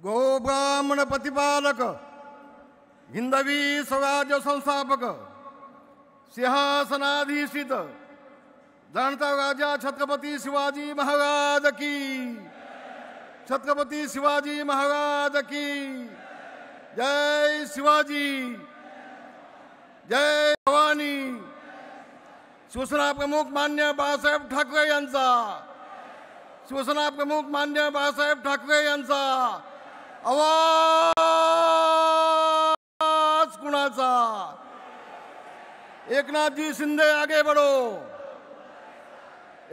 गोब्राह्मण प्रतिपालक हिंदवी स्वराज्य संस्थापक सिंहासनाधीशित जाणता राजा छत्रपती शिवाजी महाराज की, छत्रपती शिवाजी महाराज की जय। शिवाजी जय भवानी। शिवसेना प्रमुख मान्य बाळासाहेब ठाकरे यांचा, शिवसेना प्रमुख मान्य बाळासाहेब ठाकरे यांचा आवाज कुणाचा? एकनाथजी शिंदे आगे बढ़ो,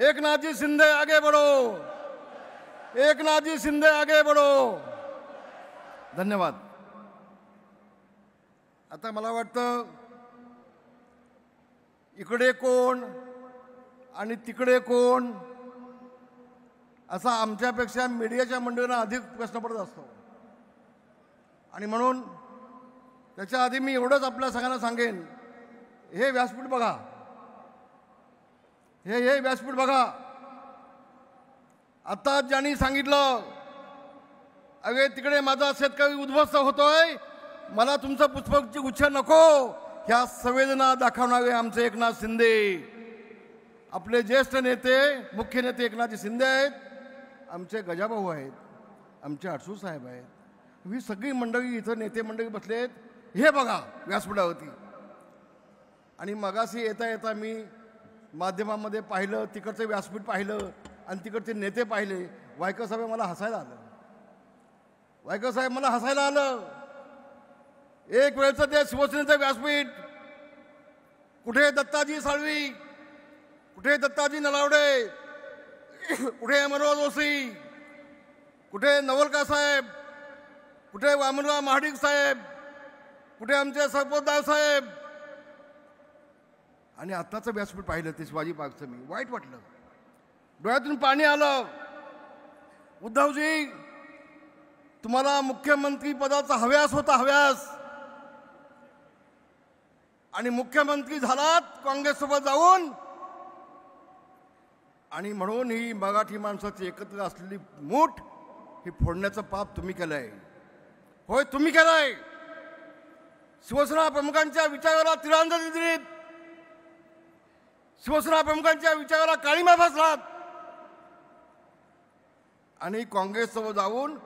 एकनाथजी शिंदे आगे बढ़ो, एकनाथजी शिंदे आगे बढ़ो। धन्यवाद। आता मला वाटतं इकडे कोण आणि तिकडे कोण असा आमच्यापेक्षा मीडियाच्या मंडळींना अधिक प्रश्न पडत असतो आणि म्हणून त्याच्या आधी मी एवढंच आपल्या सगळ्यांना सांगेन, हे व्यासपीठ बघा, हे व्यासपीठ बघा। आता ज्यांनी सांगितलं अगे तिकडे माझा शेतकरी उद्ध्वस्त होतोय, मला तुमचं पुष्पगुच्छ गुच्छ नको, ह्या संवेदना दाखवणारे आमचे एकनाथ शिंदे, आपले ज्येष्ठ नेते मुख्य नेते एकनाथजी शिंदे आहेत, आमचे गजाभाऊ आहेत, आमचे आठसू साहेब आहेत, ही सगळी मंडळी इथं नेते मंडळी बसलेत, हे बघा व्यासपीठावरती। आणि मगाशी येता येता मी माध्यमांमध्ये पाहिलं, तिकडचं व्यासपीठ पाहिलं आणि तिकडचे नेते पाहिले, वायकर साहेब मला हसायला आलं, वायकर साहेब मला हसायला आलं। एक वेळचं ते शिवसेनेचं व्यासपीठ, कुठे दत्ताजी साळवी, कुठे दत्ताजी नलावडे, कुठे अमरराव जोशी, कुठे नवलका साहेब, कुठे वामनराव महाडिक साहेब, कुठे आमचे सरपोतदार साहेब। आणि आत्ताचं व्यासपीठ पाहिलं ते शिवाजी पार्कचं, मी वाईट वाटलं, डोळ्यातून पाणी आलं। उद्धवजी, तुम्हाला मुख्यमंत्री पदाचा हव्यास होता, हव्यास, आणि मुख्यमंत्री झालात काँग्रेससोबत जाऊन, आणि म्हणून ही मराठी माणसाची एकत्र असलेली मूठ ही फोडण्याचं पाप तुम्ही केलंय, होय तुम्ही केलंय। शिवसेना प्रमुखांच्या विचाराला तिरंदाजी दिलीत, शिवसेना प्रमुखांच्या विचाराला काळीमा फासलात आणि काँग्रेससोबत जाऊन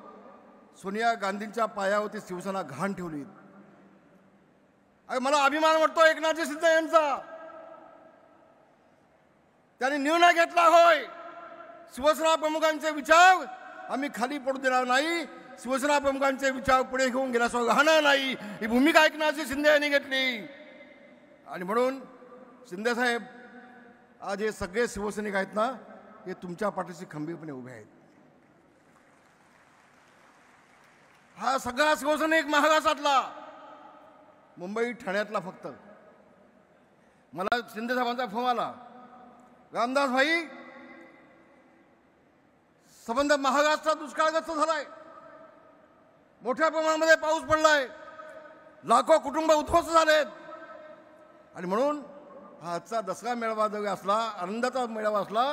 सोनिया गांधींच्या पायावरती शिवसेना घाण ठेवली। अरे मला अभिमान वाटतो एकनाथजी शिंदे यांचा, त्यांनी निर्णय घेतला, होय शिवसेना प्रमुखांचे विचार आम्ही खाली पडू देणार नाही, शिवसेना प्रमुखांचे विचार पुढे घेऊन गेल्याशिवाय राहणार नाही, ही भूमिका एकनाथजी शिंदे यांनी घेतली। आणि म्हणून शिंदे साहेब, आज हे सगळे शिवसैनिक आहेत ना, हे तुमच्या पाठीशी खंबीरपणे उभे आहेत। हा सगळा शिवसैनिक महाराष्ट्रातला, मुंबई ठाण्यातला फक्त, मला शिंदे साहेबांचा फोन आला, रामदास भाई संबंध महाराष्ट्रात दुष्काळग्रस्त झालाय, मोठ्या प्रमाणामध्ये पाऊस पडलाय, लाखो कुटुंब उद्ध्वस्त झालेत, आणि म्हणून हा आजचा दसरा मेळावा जरी असला, आनंदाचा मेळावा असला,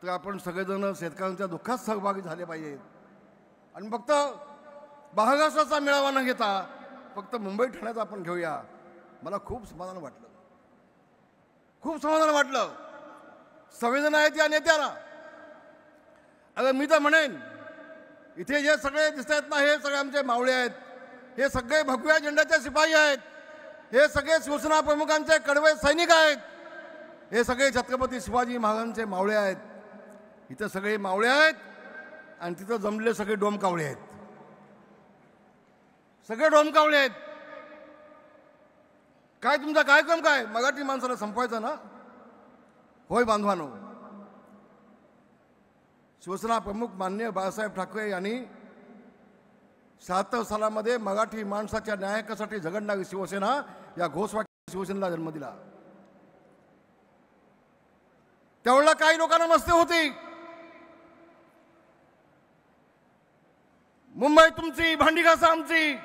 तर आपण सगळेजण शेतकऱ्यांच्या दुःखात सहभागी झाले पाहिजेत। आणि फक्त महाराष्ट्राचा मेळावा न घेता फक्त मुंबई ठाण्याचा आपण घेऊया, मला खूप समाधान वाटलं, खूप समाधान वाटलं। संवेदना आहेत या नेत्याला। अगं मी तर म्हणेन, इथे जे सगळे दिसत आहेत ना, हे सगळे आमचे मावळे आहेत, हे सगळे भगव्या झेंड्याचे शिपाई आहेत, हे सगळे शिवसेना प्रमुखांचे कडवे सैनिक आहेत, हे सगळे छत्रपती शिवाजी महाराजांचे मावळे आहेत। इथं सगळे मावळे आहेत आणि तिथं जमलेले सगळे डोमकावळे आहेत, सगळे डोमकावळे आहेत। काय तुमचा कार्यक्रम काय? मराठी माणसाला संपवायचा ना, होय बांधवानो। शिवसेना प्रमुख माननीय बाळासाहेब ठाकरे यांनी 76 सालामध्ये मराठी माणसाच्या न्यायासाठी झगडणारी शिवसेना या घोषवाक्य शिवसेनेला जन्म दिला। त्यावेळेला काही लोकांना मस्ती होती, मुंबई तुमची, भांडी घासा आमची,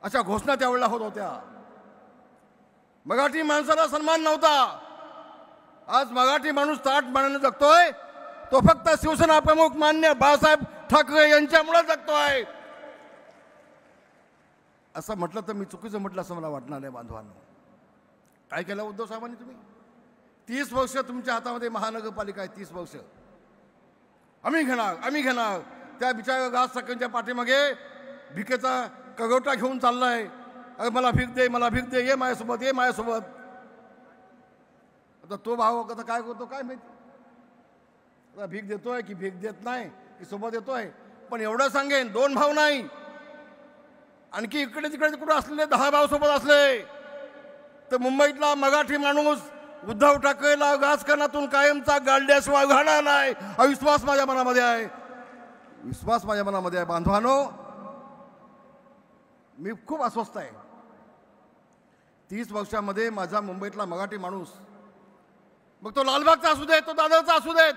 अशा घोषणा त्यावेळेला होत होत्या। मराठी माणसाला सन्मान नव्हता। आज मराठी माणूस ताठ मानाने जगतोय, तो फक्त शिवसेना प्रमुख मान्य बाळासाहेब ठाकरे यांच्यामुळे जगतोय. असं म्हटलं तर मी चुकीचं म्हटलं असं मला वाटणार नाही. बांधवांनो, काय केलं उद्धव साहेबांनी? तुम्ही 30 वर्ष तुमच्या हातामध्ये महानगरपालिका आहे. 30 वर्ष आम्ही घेणार. त्या बिचाऱ्या गाज सकाळच्या पाठीमागे भिकेचा कगोटा घेऊन चाललाय. अरे मला भीक दे, ये माझ्यासोबत. आता तो भाव आता काय करतो काय माहिती, आता भीक देतोय की भीक देत नाही की सोबत येतोय. पण एवढं सांगेन, 2 भाव नाही, आणखी इकडे तिकडे कुठे असलेले 10 भाव सोबत असले तर मुंबईतला मराठी माणूस उद्धव ठाकरेला राजकारणातून कायमचा गाडल्याशिवाय घालणार नाही. हा विश्वास माझ्या मनामध्ये आहे. बांधवांनो, मी खूप अस्वस्थ आहे. 30 वर्षामध्ये माझा मुंबईतला मराठी माणूस, मग तो लालबागचा असू देत, तो दादरचा असू देत,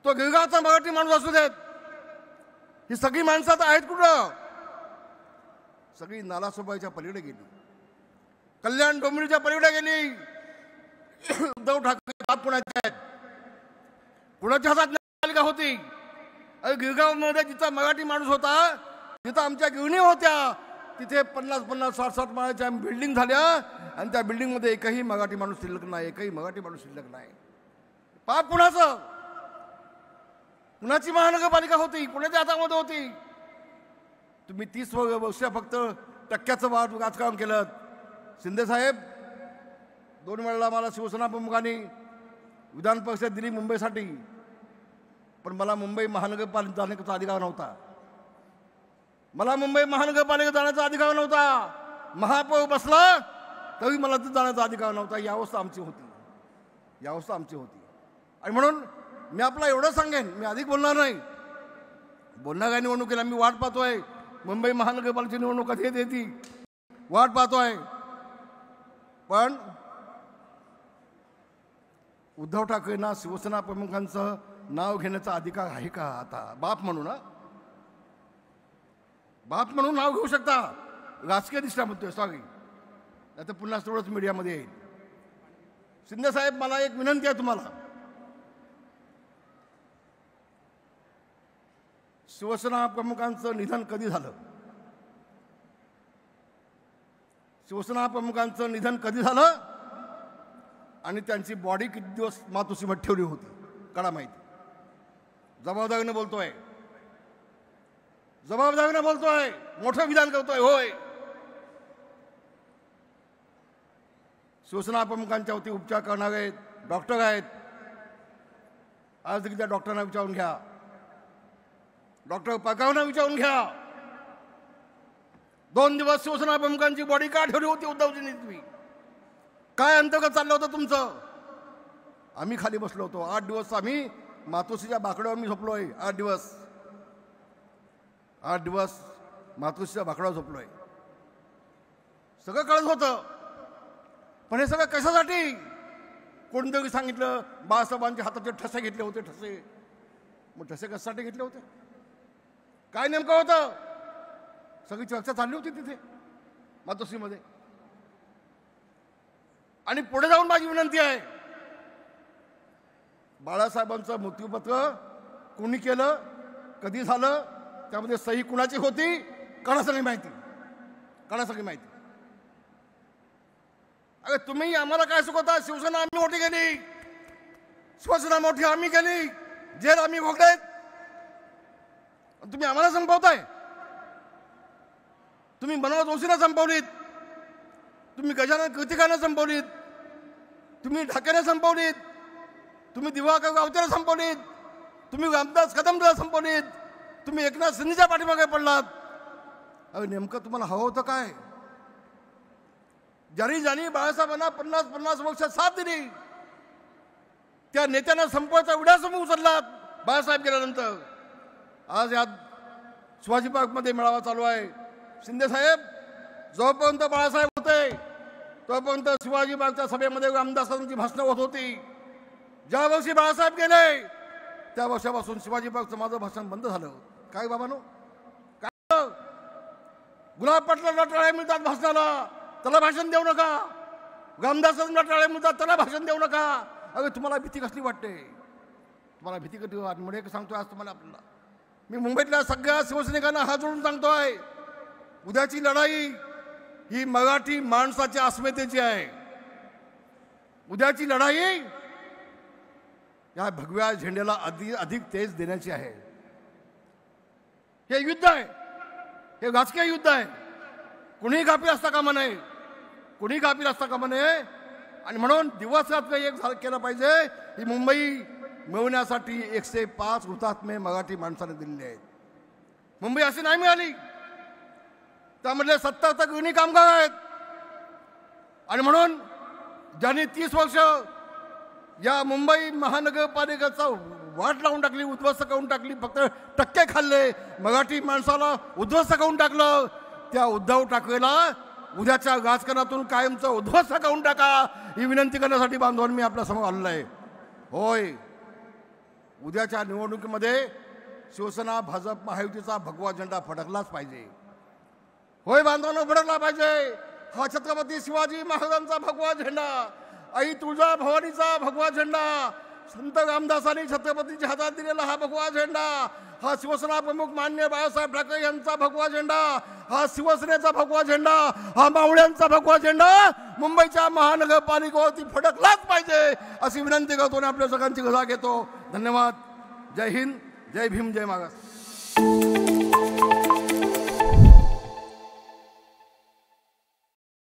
तो गिरगावचा मराठी माणूस असू देत, ही सगळी माणसं आता आहेत कुठं? सगळी नालासोपाईच्या पलीकडे गेली, कल्याण डोंबिवलीच्या पलीकडे गेली. उद्धव ठाकरे बाप कुणाचे आहेत? कुणाच्या हातात न्यायपालिका होती? अरे गिरगावमध्ये जिथं मराठी माणूस होता, जिथं आमच्या गिरणी होत्या, तिथे 50-50, 60-60 माळ्याच्या बिल्डिंग झाल्या आणि त्या बिल्डिंगमध्ये एकही मराठी माणूस शिल्लक नाही. पाप कुणाचं? कुणाची महानगरपालिका होती? कुणाच्या हातामध्ये होती? तुम्ही 30 वर्ष फक्त टक्क्याचं राजकारण केलं. शिंदे साहेब 2 वेळेला मला शिवसेना प्रमुखांनी विधान परिषद दिली मुंबईसाठी, पण मला मुंबई महानगरपालिका जाण्याचा अधिकार नव्हता. जाण्याचा अधिकार नव्हता. महापौर बसला तरी मला तिथे जाण्याचा अधिकार नव्हता. ही अवस्था आमची होती. आणि म्हणून मी आपला एवढं सांगेन, मी अधिक बोलणार नाही. बोलणाऱ्या निवडणुकीला मी वाट पाहतोय. मुंबई महानगरपालिकेची निवडणूक कधी येते वाट पाहतोय. पण उद्धव ठाकरेंना शिवसेना प्रमुखांचं नाव घेण्याचा अधिकार आहे का? आता बाप म्हणून नाव घेऊ शकता. राजकीय दिशा म्हणतोय, सॉरी, आता पुन्हा तेवढंच मीडियामध्ये येईल. शिंदे साहेब, मला एक विनंती आहे तुम्हाला. शिवसेना प्रमुखांचं निधन कधी झालं आणि त्यांची बॉडी किती दिवस मातोश्रीमध्ये ठेवली होती कडा माहिती. जबाबदारीने बोलतोय, मोठं विधान करतोय. होय, शिवसेना प्रमुखांच्या वती उपचार करणारे डॉक्टर आहेत. आज देखील त्या डॉक्टरांना विचारून घ्या, डॉक्टर पगारांना विचारून घ्या, 2 दिवस शिवसेना प्रमुखांची बॉडी का ठेवली होती उद्धवजींनी? तुम्ही काय अंतर्गत चाललं होतं तुमचं? आम्ही खाली बसलो होतो. 8 दिवस आम्ही मातोश्रीच्या बाकड्यावर मी झोपलोय. 8 दिवस मातोश्रीच्या बाकड्यावर झोपलोय. सगळं कळत होतं. पण हे सगळं कशासाठी? कोणतरी सांगितलं बाळासाहेबांच्या हाताचे ठसे घेतले होते. मग ठसे कशासाठी घेतले होते? काय नेमकं होतं? सगळी चर्चा चालली होती तिथे मातोश्रीमध्ये. आणि पुढे जाऊन माझी विनंती आहे, बाळासाहेबांचं मृत्यूपत्र कोणी केलं, कधी झालं, त्यामध्ये सही कुणाची होती, कोणासंही माहिती. अरे तुम्ही आम्हाला काय शिकवता? शिवसेना आम्ही मोठी केली, शिवसेना मोठी आम्ही केली, जेल आम्ही भोगलेत, तुम्ही आम्हाला संपवताय. तुम्ही मनोहर जोशींना संपवलीत, तुम्ही गजानन कीर्तिकांना संपवलीत, तुम्ही ढाकेने संपवलीत, तुम्ही दिवाकर गावतेला संपवलीत, तुम्ही रामदास कदमला संपवलीत, तुम्ही एकनाथ शिंदेच्या पाठीमागे पडलात. अरे नेमकं तुम्हाला हवं होतं काय? ज्यांनी बाळासाहेबांना 50 वर्ष साथ दिली, त्या नेत्यांना संपवायचा विडासमूह उचललात बाळासाहेब गेल्यानंतर. आज यात शिवाजी पार्कमध्ये मेळावा चालू आहे. शिंदे साहेब, जोपर्यंत बाळासाहेब होते तोपर्यंत शिवाजी पार्कच्या सभेमध्ये रामदासांची भाषणं होत होती. ज्या वर्षी बाळासाहेब गेले त्या वर्षापासून शिवाजी पार्कचं माझं भाषण बंद झालं. काय बाबांनो, काय? गुलाब पाटलांना टाळ्या मिळतात भाषणाला, त्याला भाषण देऊ नका. रामदासांना टाळ्या मिळतात, त्याला भाषण देऊ नका. अरे तुम्हाला भीती कसली वाटते? तुम्हाला भीती कधी वाटते? म्हणून एक सांगतोय आज तुम्हाला आपल्याला, मी मुंबईतल्या सगळ्या शिवसैनिकांना हात जोडून सांगतोय, उद्याची लढाई ही मराठी माणसाच्या अस्मितेची आहे. उद्याची लढाई या भगव्या झेंड्याला अधिक तेज देण्याची आहे. हे युद्ध आहे, हे राजकीय युद्ध आहे. कुणीही गाफील असता कामा नये, कुणीही गाफील असता कामा नये. आणि म्हणून दिवस रात्र एक केलं पाहिजे. ही मुंबई मिळवण्यासाठी 105 हुतात्मे मराठी माणसाने दिलेले आहेत. मुंबई अशी नाही मिळाली, त्यामधले 70 गृहिणी कामगार आहेत. आणि म्हणून ज्यांनी 30 वर्ष या मुंबई महानगरपालिकेचा वाट लावून टाकली, उद्ध्वस्त करून टाकली, फक्त टक्के खाल्ले, मराठी माणसाला उद्ध्वस्त करून टाकलं, त्या उद्धव ठाकरेला उद्याच्या राजकारणातून कायमचं उद्ध्वस्त करून टाका, ही विनंती करण्यासाठी बांधवांनी मी आपल्यासमोर आलेलो आहे. होय, उद्याच्या निवडणुकीमध्ये शिवसेना भाजप महायुतीचा भगवा झेंडा फडकलाच पाहिजे. होय बांधवांनो, फडकला पाहिजे. हा छत्रपती शिवाजी महाराजांचा भगवा झेंडा, आई तुळजाभवानीचा भगवा झेंडा, संत रामदासांनी छत्रपतीच्या हातात दिलेला हा भगवा झेंडा, हा शिवसेना प्रमुख मान्य बाळासाहेब ठाकरे यांचा भगवा झेंडा, हा शिवसेनेचा भगवा झेंडा, हा मावळ्यांचा भगवा झेंडा मुंबईच्या महानगरपालिकेवरती फडकलाच पाहिजे, अशी विनंती करतो आणि आपल्या सगळ्यांची रजा घेतो. धन्यवाद. जय हिंद, जय भीम, जय महाराष्ट्र.